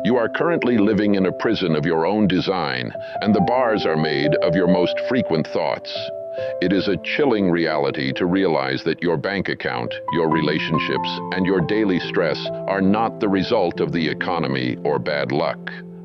You are currently living in a prison of your own design, and the bars are made of your most frequent thoughts. It is a chilling reality to realize that your bank account, your relationships, and your daily stress are not the result of the economy or bad luck.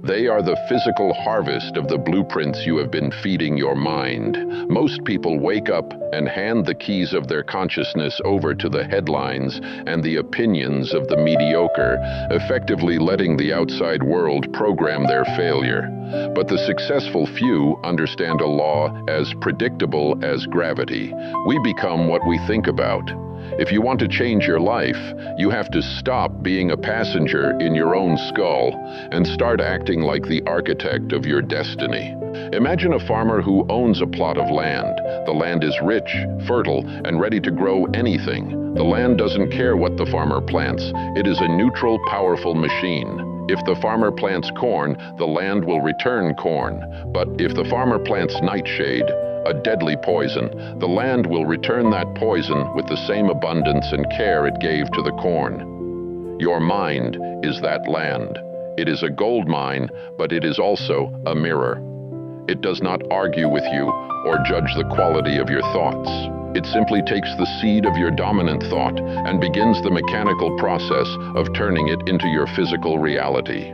They are the physical harvest of the blueprints you have been feeding your mind. Most people wake up and hand the keys of their consciousness over to the headlines and the opinions of the mediocre, effectively letting the outside world program their failure. But the successful few understand a law as predictable as gravity. We become what we think about. If you want to change your life, you have to stop being a passenger in your own skull and start acting like the architect of your destiny. Imagine a farmer who owns a plot of land. The land is rich, fertile, and ready to grow anything. The land doesn't care what the farmer plants. It is a neutral, powerful machine. If the farmer plants corn, the land will return corn. But if the farmer plants nightshade, a deadly poison, the land will return that poison with the same abundance and care it gave to the corn. Your mind is that land. It is a gold mine, but it is also a mirror. It does not argue with you or judge the quality of your thoughts. It simply takes the seed of your dominant thought and begins the mechanical process of turning it into your physical reality.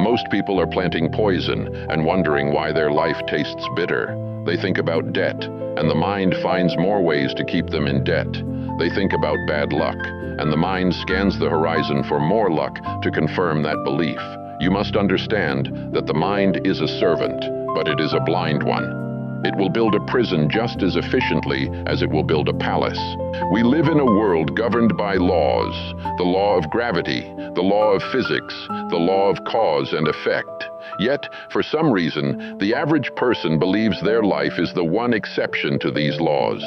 Most people are planting poison and wondering why their life tastes bitter. They think about debt, and the mind finds more ways to keep them in debt. They think about bad luck, and the mind scans the horizon for more luck to confirm that belief. You must understand that the mind is a servant, but it is a blind one. It will build a prison just as efficiently as it will build a palace. We live in a world governed by laws: the law of gravity, the law of physics, the law of cause and effect. Yet, for some reason, the average person believes their life is the one exception to these laws.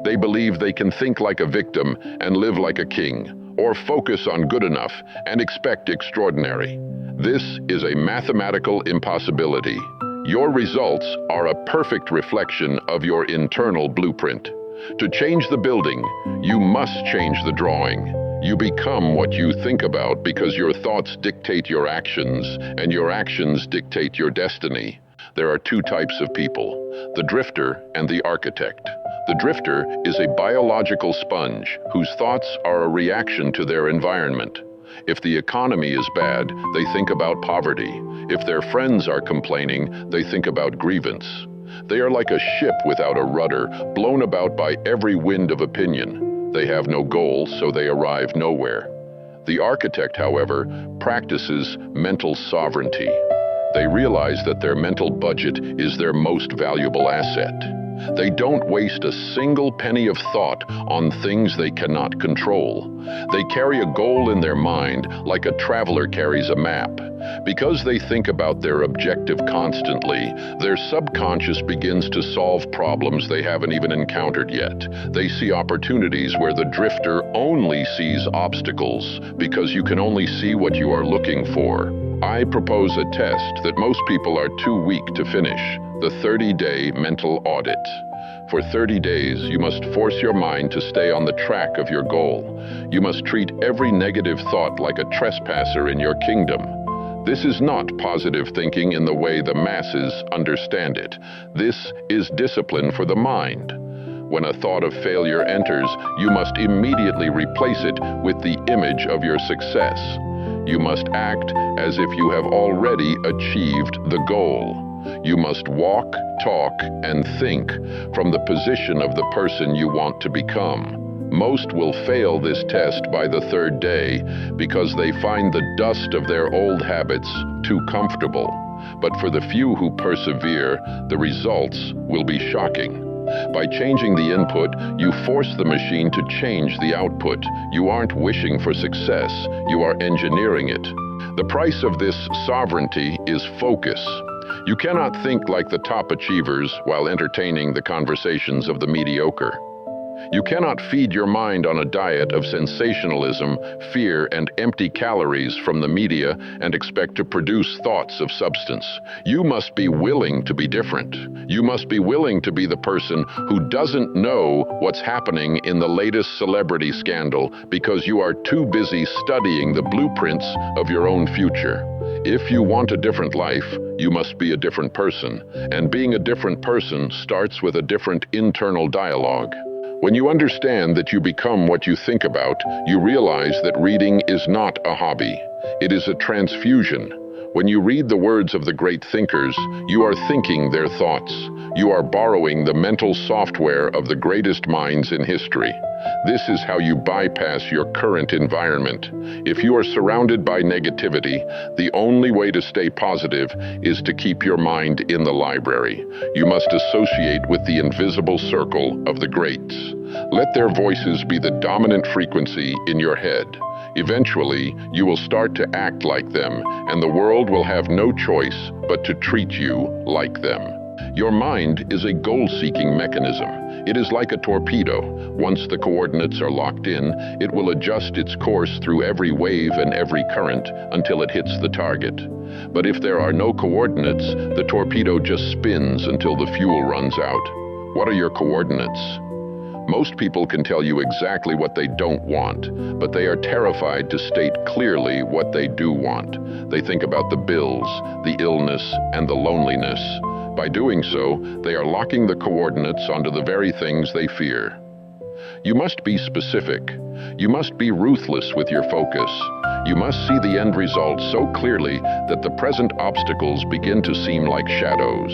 They believe they can think like a victim and live like a king, or focus on good enough and expect extraordinary. This is a mathematical impossibility. Your results are a perfect reflection of your internal blueprint. To change the building, you must change the drawing. You become what you think about because your thoughts dictate your actions, and your actions dictate your destiny. There are two types of people: the drifter and the architect. The drifter is a biological sponge whose thoughts are a reaction to their environment. If the economy is bad, they think about poverty. If their friends are complaining, they think about grievance. They are like a ship without a rudder, blown about by every wind of opinion. They have no goal, so they arrive nowhere. The architect, however, practices mental sovereignty. They realize that their mental budget is their most valuable asset. They don't waste a single penny of thought on things they cannot control. They carry a goal in their mind like a traveler carries a map. Because they think about their objective constantly, their subconscious begins to solve problems they haven't even encountered yet. They see opportunities where the drifter only sees obstacles, because you can only see what you are looking for. I propose a test that most people are too weak to finish: the 30-day mental audit. For 30 days, you must force your mind to stay on the track of your goal. You must treat every negative thought like a trespasser in your kingdom. This is not positive thinking in the way the masses understand it. This is discipline for the mind. When a thought of failure enters, you must immediately replace it with the image of your success. You must act as if you have already achieved the goal. You must walk, talk, and think from the position of the person you want to become. Most will fail this test by the third day because they find the dust of their old habits too comfortable. But for the few who persevere, the results will be shocking. By changing the input, you force the machine to change the output. You aren't wishing for success, you are engineering it. The price of this sovereignty is focus. You cannot think like the top achievers while entertaining the conversations of the mediocre. You cannot feed your mind on a diet of sensationalism, fear, and empty calories from the media and expect to produce thoughts of substance. You must be willing to be different. You must be willing to be the person who doesn't know what's happening in the latest celebrity scandal because you are too busy studying the blueprints of your own future. If you want a different life, you must be a different person, and being a different person starts with a different internal dialogue. When you understand that you become what you think about, you realize that reading is not a hobby. It is a transfusion. When you read the words of the great thinkers, you are thinking their thoughts. You are borrowing the mental software of the greatest minds in history. This is how you bypass your current environment. If you are surrounded by negativity, the only way to stay positive is to keep your mind in the library. You must associate with the invisible circle of the greats. Let their voices be the dominant frequency in your head. Eventually, you will start to act like them, and the world will have no choice but to treat you like them. Your mind is a goal-seeking mechanism. It is like a torpedo. Once the coordinates are locked in, it will adjust its course through every wave and every current until it hits the target. But if there are no coordinates, the torpedo just spins until the fuel runs out. What are your coordinates? Most people can tell you exactly what they don't want, but they are terrified to state clearly what they do want. They think about the bills, the illness, and the loneliness. By doing so, they are locking the coordinates onto the very things they fear. You must be specific. You must be ruthless with your focus. You must see the end result so clearly that the present obstacles begin to seem like shadows.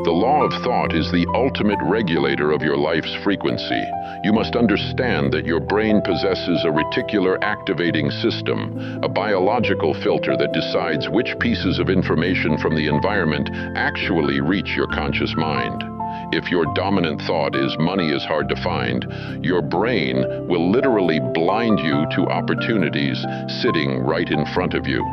The law of thought is the ultimate regulator of your life's frequency. You must understand that your brain possesses a reticular activating system, a biological filter that decides which pieces of information from the environment actually reach your conscious mind. If your dominant thought is money is hard to find, your brain will literally blind you to opportunities sitting right in front of you.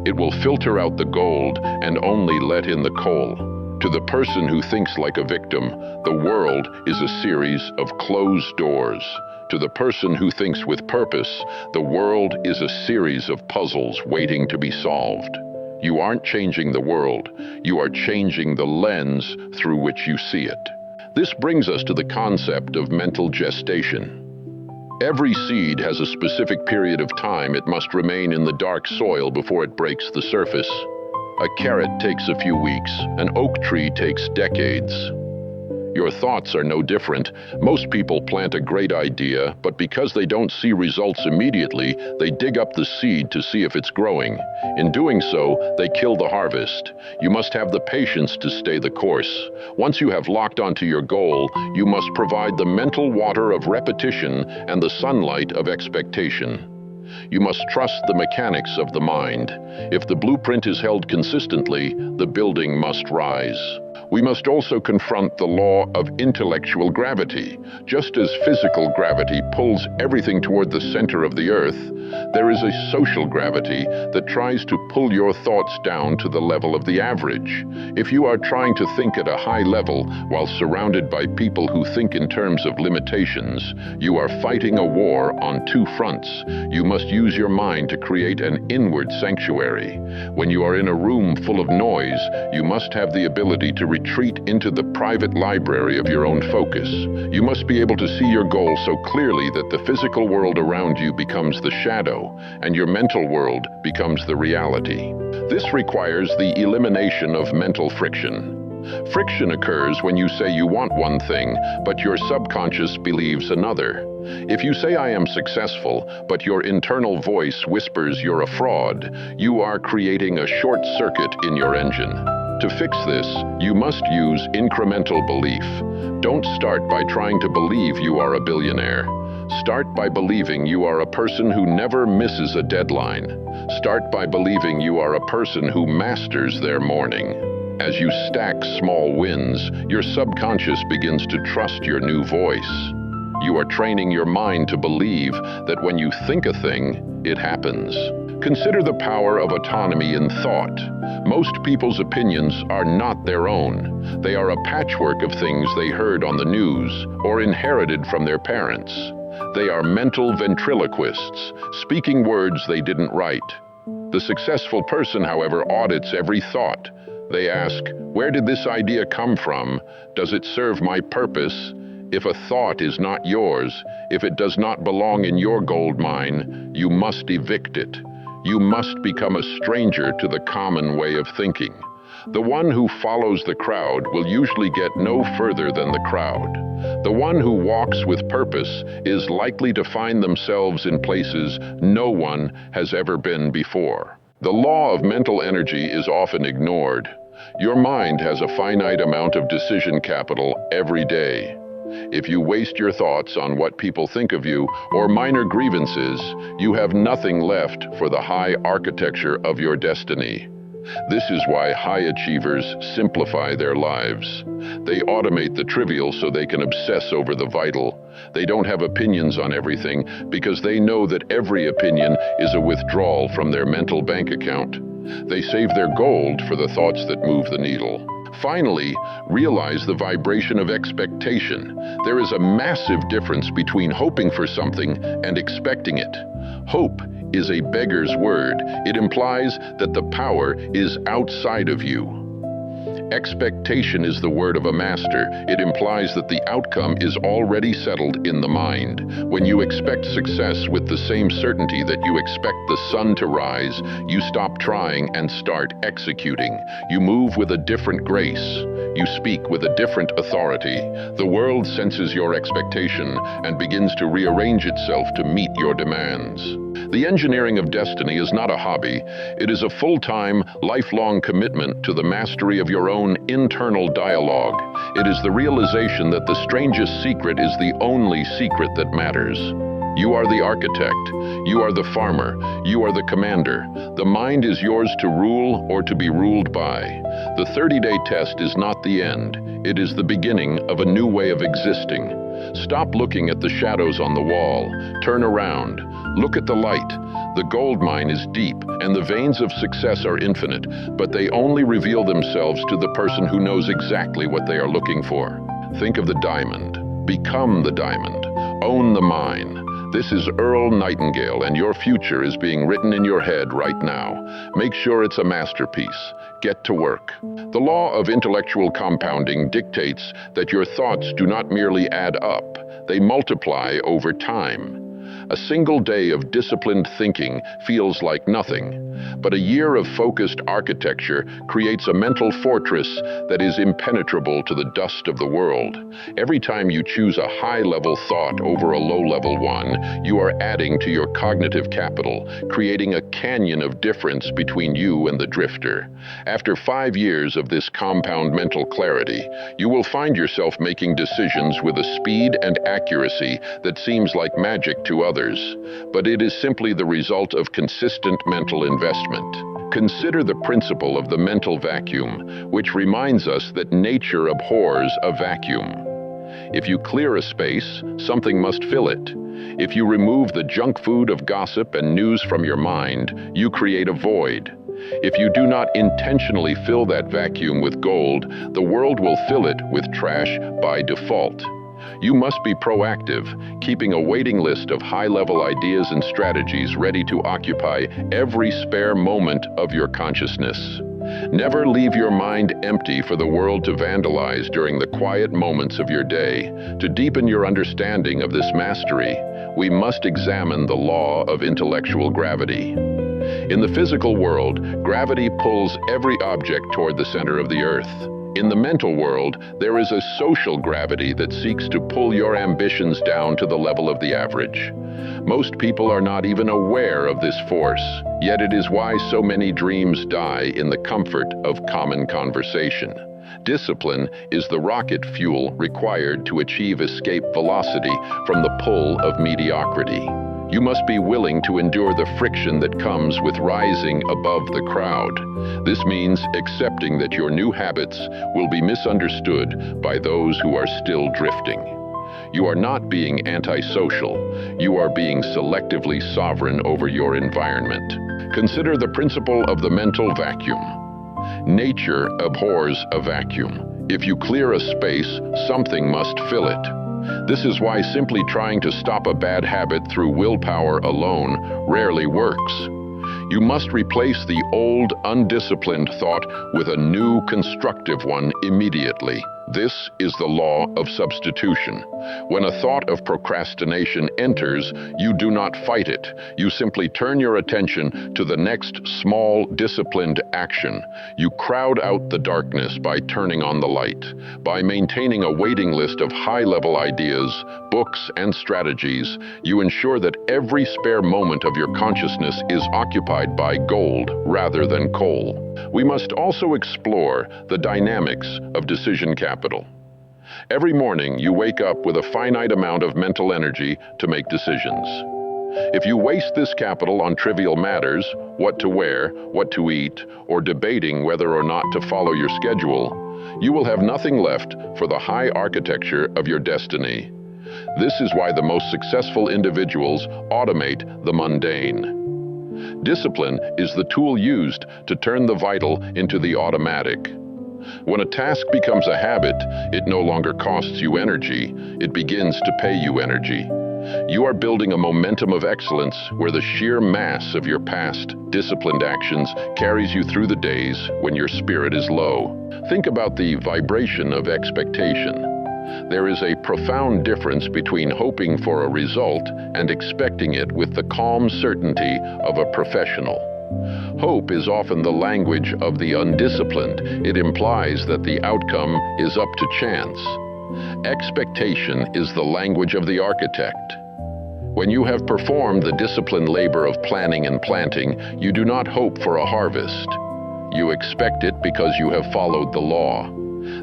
It will filter out the gold and only let in the coal. To the person who thinks like a victim, the world is a series of closed doors. To the person who thinks with purpose, the world is a series of puzzles waiting to be solved. You aren't changing the world, you are changing the lens through which you see it. This brings us to the concept of mental gestation. Every seed has a specific period of time it must remain in the dark soil before it breaks the surface. A carrot takes a few weeks, an oak tree takes decades. Your thoughts are no different. Most people plant a great idea, but because they don't see results immediately, they dig up the seed to see if it's growing. In doing so, they kill the harvest. You must have the patience to stay the course. Once you have locked onto your goal, you must provide the mental water of repetition and the sunlight of expectation. You must trust the mechanics of the mind. If the blueprint is held consistently, the building must rise. We must also confront the law of intellectual gravity. Just as physical gravity pulls everything toward the center of the earth, there is a social gravity that tries to pull your thoughts down to the level of the average. If you are trying to think at a high level while surrounded by people who think in terms of limitations, you are fighting a war on two fronts. You must use your mind to create an inward sanctuary. When you are in a room full of noise, you must have the ability to retreat into the private library of your own focus. You must be able to see your goal so clearly that the physical world around you becomes the shadow and your mental world becomes the reality. This requires the elimination of mental friction. Friction occurs when you say you want one thing, but your subconscious believes another. If you say I am successful, but your internal voice whispers you're a fraud, you are creating a short circuit in your engine. To fix this, you must use incremental belief. Don't start by trying to believe you are a billionaire. Start by believing you are a person who never misses a deadline. Start by believing you are a person who masters their morning. As you stack small wins, your subconscious begins to trust your new voice. You are training your mind to believe that when you think a thing, it happens. Consider the power of autonomy in thought. Most people's opinions are not their own. They are a patchwork of things they heard on the news or inherited from their parents. They are mental ventriloquists, speaking words they didn't write. The successful person, however, audits every thought. They ask, where did this idea come from? Does it serve my purpose? If a thought is not yours, if it does not belong in your gold mine, you must evict it. You must become a stranger to the common way of thinking. The one who follows the crowd will usually get no further than the crowd. The one who walks with purpose is likely to find themselves in places no one has ever been before. The law of mental energy is often ignored. Your mind has a finite amount of decision capital every day. If you waste your thoughts on what people think of you or minor grievances, you have nothing left for the high architecture of your destiny. This is why high achievers simplify their lives. They automate the trivial so they can obsess over the vital. They don't have opinions on everything because they know that every opinion is a withdrawal from their mental bank account. They save their gold for the thoughts that move the needle. Finally, realize the vibration of expectation. There is a massive difference between hoping for something and expecting it. Hope is a beggar's word. It implies that the power is outside of you. Expectation is the word of a master. It implies that the outcome is already settled in the mind. When you expect success with the same certainty that you expect the sun to rise, you stop trying and start executing. You move with a different grace. You speak with a different authority. The world senses your expectation and begins to rearrange itself to meet your demands. The engineering of destiny is not a hobby. It is a full-time, lifelong commitment to the mastery of your own internal dialogue. It is the realization that the strangest secret is the only secret that matters. You are the architect. You are the farmer. You are the commander. The mind is yours to rule or to be ruled by. The 30-day test is not the end. It is the beginning of a new way of existing. Stop looking at the shadows on the wall. Turn around. Look at the light. The gold mine is deep, and the veins of success are infinite, but they only reveal themselves to the person who knows exactly what they are looking for. Think of the diamond. Become the diamond. Own the mine. This is Earl Nightingale, and your future is being written in your head right now. Make sure it's a masterpiece. Get to work. The law of intellectual compounding dictates that your thoughts do not merely add up, they multiply over time. A single day of disciplined thinking feels like nothing, but a year of focused architecture creates a mental fortress that is impenetrable to the dust of the world. Every time you choose a high-level thought over a low-level one, you are adding to your cognitive capital, creating a canyon of difference between you and the drifter. After 5 years of this compound mental clarity, you will find yourself making decisions with a speed and accuracy that seems like magic to others, but it is simply the result of consistent mental investment. Consider the principle of the mental vacuum, which reminds us that nature abhors a vacuum. If you clear a space, something must fill it. If you remove the junk food of gossip and news from your mind, you create a void. If you do not intentionally fill that vacuum with gold, the world will fill it with trash by default. You must be proactive, keeping a waiting list of high-level ideas and strategies ready to occupy every spare moment of your consciousness. Never leave your mind empty for the world to vandalize during the quiet moments of your day. To deepen your understanding of this mastery, we must examine the law of intellectual gravity. In the physical world, gravity pulls every object toward the center of the earth. In the mental world, there is a social gravity that seeks to pull your ambitions down to the level of the average. Most people are not even aware of this force, yet it is why so many dreams die in the comfort of common conversation. Discipline is the rocket fuel required to achieve escape velocity from the pull of mediocrity. You must be willing to endure the friction that comes with rising above the crowd. This means accepting that your new habits will be misunderstood by those who are still drifting. You are not being antisocial. You are being selectively sovereign over your environment. Consider the principle of the mental vacuum. Nature abhors a vacuum. If you clear a space, something must fill it. This is why simply trying to stop a bad habit through willpower alone rarely works. You must replace the old, undisciplined thought with a new, constructive one immediately. This is the law of substitution. When a thought of procrastination enters, you do not fight it. You simply turn your attention to the next small, disciplined action. You crowd out the darkness by turning on the light. By maintaining a waiting list of high-level ideas, books, and strategies, you ensure that every spare moment of your consciousness is occupied by gold rather than coal. We must also explore the dynamics of decision capital. Every morning, you wake up with a finite amount of mental energy to make decisions. If you waste this capital on trivial matters, what to wear, what to eat, or debating whether or not to follow your schedule, you will have nothing left for the high architecture of your destiny. This is why the most successful individuals automate the mundane. Discipline is the tool used to turn the vital into the automatic. When a task becomes a habit, it no longer costs you energy, it begins to pay you energy. You are building a momentum of excellence where the sheer mass of your past, disciplined actions carries you through the days when your spirit is low. Think about the vibration of expectation. There is a profound difference between hoping for a result and expecting it with the calm certainty of a professional. Hope is often the language of the undisciplined. It implies that the outcome is up to chance. Expectation is the language of the architect. When you have performed the disciplined labor of planning and planting, you do not hope for a harvest. You expect it because you have followed the law.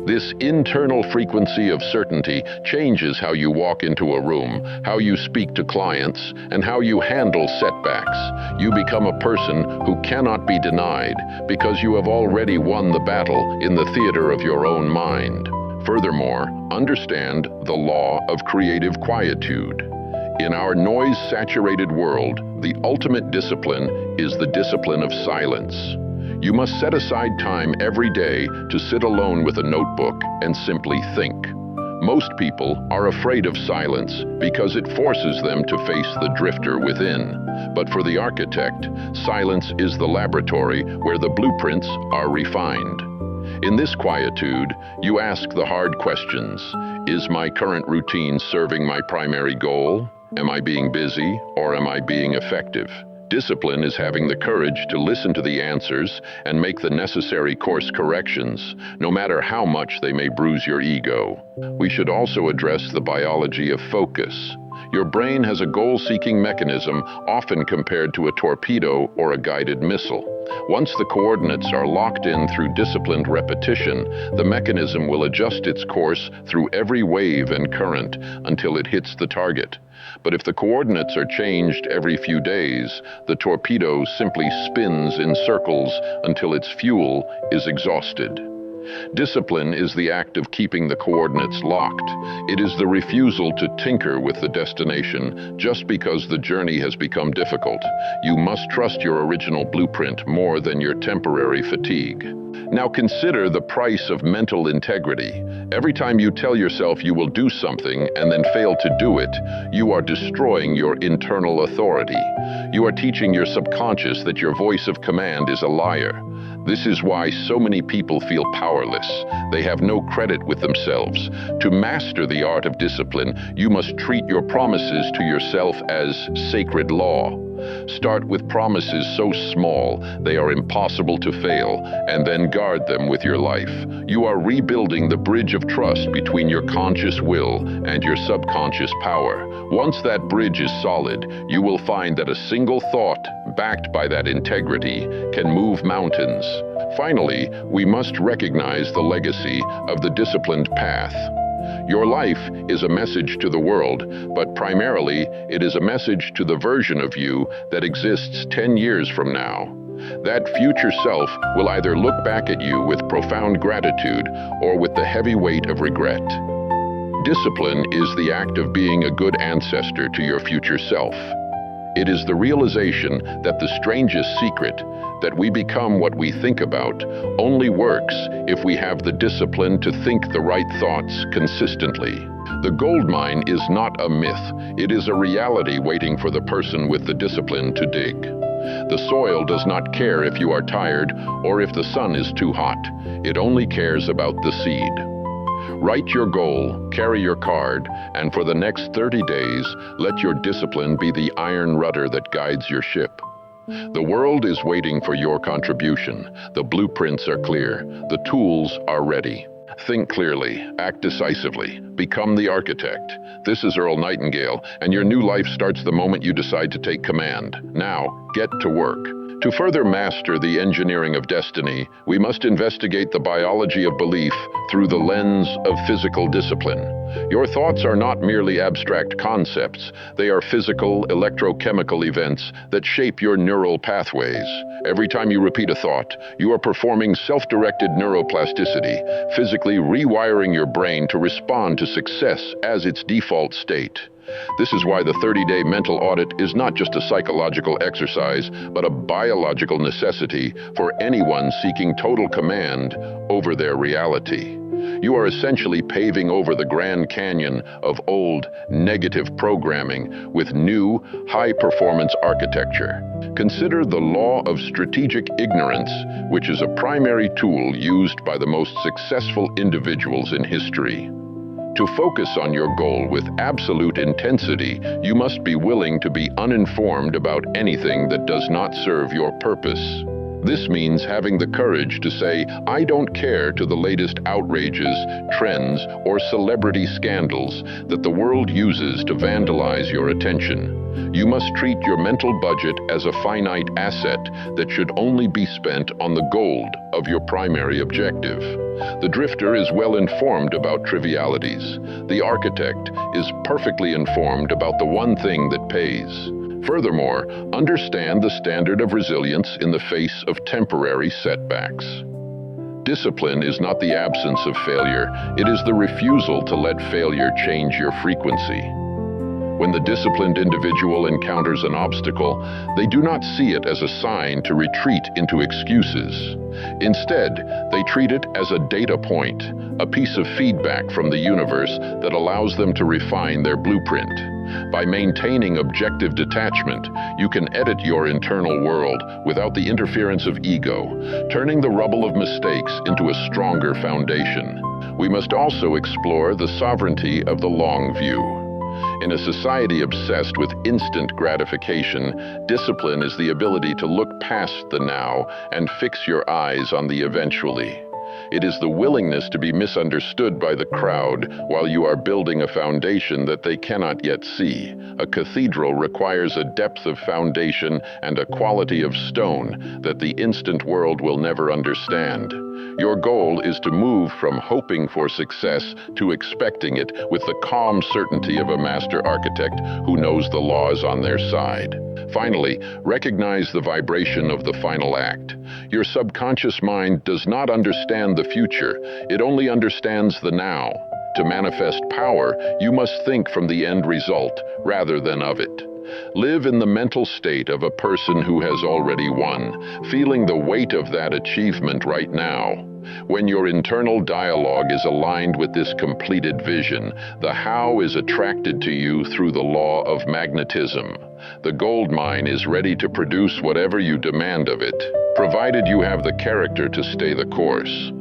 This internal frequency of certainty changes how you walk into a room, how you speak to clients, and how you handle setbacks. You become a person who cannot be denied because you have already won the battle in the theater of your own mind. Furthermore, understand the law of creative quietude. In our noise-saturated world, the ultimate discipline is the discipline of silence. You must set aside time every day to sit alone with a notebook and simply think. Most people are afraid of silence because it forces them to face the drifter within. But for the architect, silence is the laboratory where the blueprints are refined. In this quietude, you ask the hard questions. Is my current routine serving my primary goal? Am I being busy or am I being effective? Discipline is having the courage to listen to the answers and make the necessary course corrections, no matter how much they may bruise your ego. We should also address the biology of focus. Your brain has a goal-seeking mechanism often compared to a torpedo or a guided missile. Once the coordinates are locked in through disciplined repetition, the mechanism will adjust its course through every wave and current until it hits the target. But if the coordinates are changed every few days, the torpedo simply spins in circles until its fuel is exhausted. Discipline is the act of keeping the coordinates locked. It is the refusal to tinker with the destination just because the journey has become difficult. You must trust your original blueprint more than your temporary fatigue. Now consider the price of mental integrity. Every time you tell yourself you will do something and then fail to do it, you are destroying your internal authority. You are teaching your subconscious that your voice of command is a liar. This is why so many people feel powerless. They have no credit with themselves. To master the art of discipline, you must treat your promises to yourself as sacred law. Start with promises so small they are impossible to fail, and then guard them with your life. You are rebuilding the bridge of trust between your conscious will and your subconscious power. Once that bridge is solid, you will find that a single thought, backed by that integrity, can move mountains. Finally, we must recognize the legacy of the disciplined path. Your life is a message to the world, but primarily it is a message to the version of you that exists 10 years from now. That future self will either look back at you with profound gratitude or with the heavy weight of regret. Discipline is the act of being a good ancestor to your future self. It is the realization that the strangest secret, that we become what we think about, only works if we have the discipline to think the right thoughts consistently. The gold mine is not a myth. It is a reality waiting for the person with the discipline to dig. The soil does not care if you are tired or if the sun is too hot. It only cares about the seed. Write your goal, carry your card, and for the next 30 days, let your discipline be the iron rudder that guides your ship. The world is waiting for your contribution. The blueprints are clear. The tools are ready. Think clearly, act decisively, become the architect. This is Earl Nightingale, and your new life starts the moment you decide to take command. Now, get to work. To further master the engineering of destiny, we must investigate the biology of belief through the lens of physical discipline. Your thoughts are not merely abstract concepts. They are physical, electrochemical events that shape your neural pathways. Every time you repeat a thought, you are performing self-directed neuroplasticity, physically rewiring your brain to respond to success as its default state. This is why the 30-day mental audit is not just a psychological exercise, but a biological necessity for anyone seeking total command over their reality. You are essentially paving over the Grand Canyon of old, negative programming with new, high-performance architecture. Consider the law of strategic ignorance, which is a primary tool used by the most successful individuals in history. To focus on your goal with absolute intensity, you must be willing to be uninformed about anything that does not serve your purpose. This means having the courage to say, "I don't care" to the latest outrages, trends, or celebrity scandals that the world uses to vandalize your attention. You must treat your mental budget as a finite asset that should only be spent on the gold of your primary objective. The drifter is well informed about trivialities. The architect is perfectly informed about the one thing that pays. Furthermore, understand the standard of resilience in the face of temporary setbacks. Discipline is not the absence of failure, it is the refusal to let failure change your frequency. When the disciplined individual encounters an obstacle, they do not see it as a sign to retreat into excuses. Instead, they treat it as a data point, a piece of feedback from the universe that allows them to refine their blueprint. By maintaining objective detachment, you can edit your internal world without the interference of ego, turning the rubble of mistakes into a stronger foundation. We must also explore the sovereignty of the long view. In a society obsessed with instant gratification, discipline is the ability to look past the now and fix your eyes on the eventually. It is the willingness to be misunderstood by the crowd while you are building a foundation that they cannot yet see. A cathedral requires a depth of foundation and a quality of stone that the instant world will never understand. Your goal is to move from hoping for success to expecting it with the calm certainty of a master architect who knows the laws on their side. Finally, recognize the vibration of the final act. Your subconscious mind does not understand the future, it only understands the now. To manifest power, you must think from the end result rather than of it. Live in the mental state of a person who has already won, feeling the weight of that achievement right now. When your internal dialogue is aligned with this completed vision, the how is attracted to you through the law of magnetism. The gold mine is ready to produce whatever you demand of it, provided you have the character to stay the course.